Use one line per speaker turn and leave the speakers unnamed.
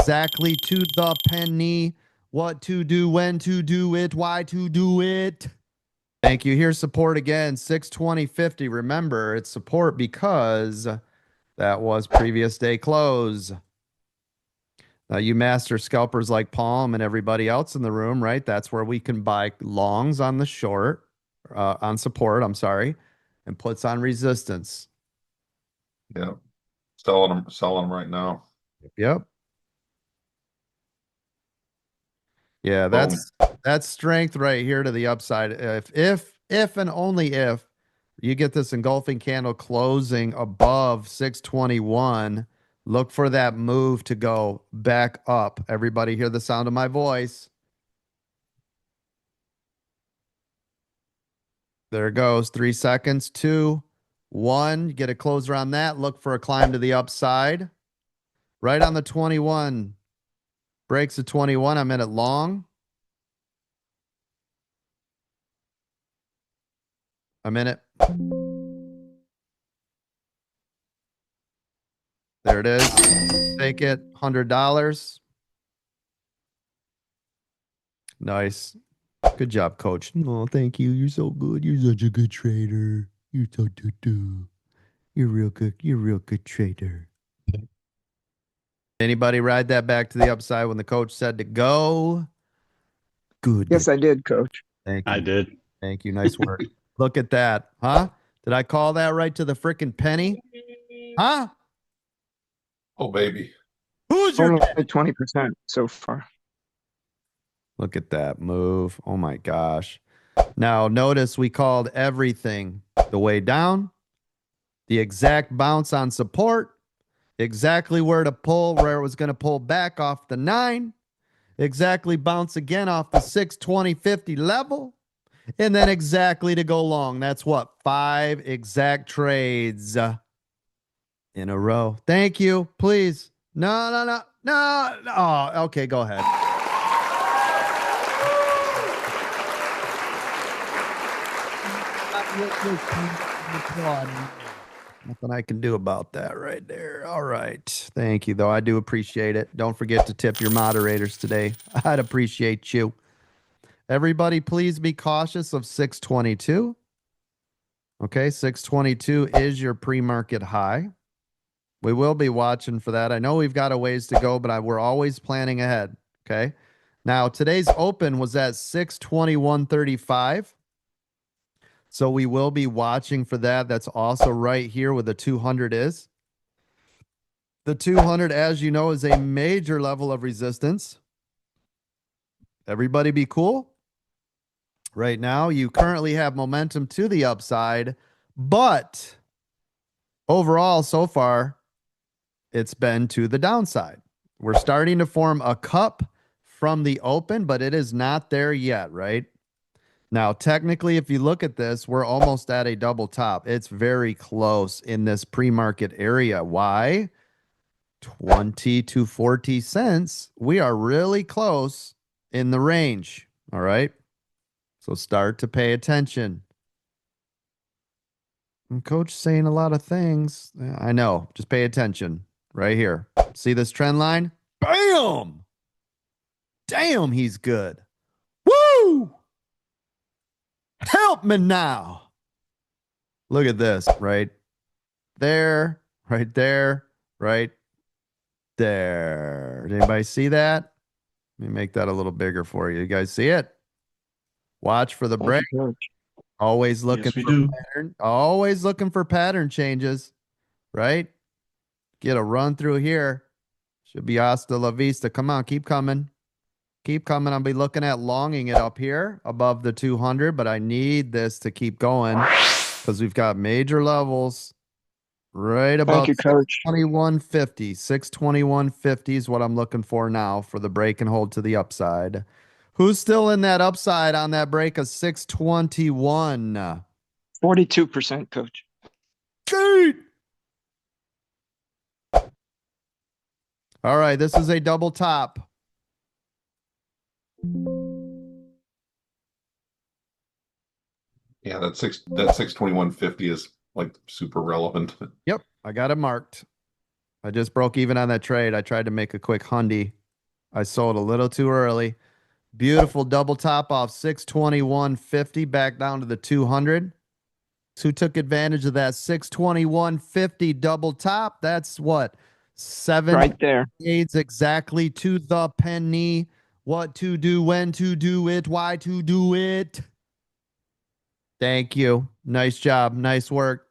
exactly to the penny. What to do, when to do it, why to do it. Thank you. Here's support again, 620.50. Remember, it's support because that was previous day close. Now, you master scalpers like Palm and everybody else in the room, right? That's where we can buy longs on the short, on support, I'm sorry, and puts on resistance.
Yeah. Selling them right now.
Yep. Yeah,
Boom.
that's strength right here to the upside. If and only if you get this engulfing candle closing above 621, look for that move to go back up. Everybody hear the sound of my voice. There it goes. 3 seconds. 2, 1. Get a closer on that. Look for a climb to the upside. Right on the 21. Breaks the 21. I'm in it long. I'm in it. There it is. Take it. $100. Nice. Good job, coach. Oh, thank you. You're so good. You're such a good trader. You're so do. You're real good. You're a real good trader. Anybody ride that back to the upside when the coach said to go? Good.
Yes, I did, Coach.
Thank you.
I did.
Thank you. Nice work. Look at that. Huh? Did I call that right to the freaking penny? Huh?
Oh, baby.
Who's your
Only 20% so far.
Look at that move. Oh my gosh. Now notice we called everything the way down, the exact bounce on support, exactly where to pull, where it was going to pull back off the 9, exactly bounce again off the 620.50 level, and then exactly to go long. That's what? 5 exact trades in a row. Thank you. Please. No. Oh, okay, go ahead. Nothing I can do about that right there. All right. Thank you, though. I do appreciate it. Don't forget to tip your moderators today. I'd appreciate you. Everybody, please be cautious of 622. Okay, 622 is your pre-market high. We will be watching for that. I know we've got a ways to go, but we're always planning ahead. Okay. Now, today's open was at 621.35. So we will be watching for that. That's also right here where the 200 is. The 200, as you know, is a major level of resistance. Everybody be cool. Right now, you currently have momentum to the upside, but overall, so far, it's been to the downside. We're starting to form a cup from the open, but it is not there yet, right? Now, technically, if you look at this, we're almost at a double top. It's very close in this pre-market area. Why? 20 to 40 cents. We are really close in the range. All right. So start to pay attention. And coach saying a lot of things. I know. Just pay attention right here. See this trend line? Bam! Damn, he's good. Woo! Help me now. Look at this, right there, right there, right there. Did anybody see that? Let me make that a little bigger for you. You guys see it? Watch for the break. Always looking
Yes, we
for
do.
pattern. Always looking for pattern changes, right? Get a run through here. Should be hasta la vista. Come on, keep coming. Keep coming. I'll be looking at longing it up here above the 200, but I need this to keep going because we've got major levels right about 621.50. 621.50 is what I'm looking for now for the break and hold to the upside. Who's still in that upside on that break of 621?
42%, Coach.
Cheat! All right, this is a double top.
Yeah, that 621.50 is like super relevant.
Yep, I got it marked. I just broke even on that trade. I tried to make a quick hundy. I sold a little too early. Beautiful double top off 621.50 back down to the 200. Who took advantage of that 621.50 double top? That's what? Seven
Right there.
trades exactly to the penny. What to do, when to do it, why to do it. Thank you. Nice job. Nice work.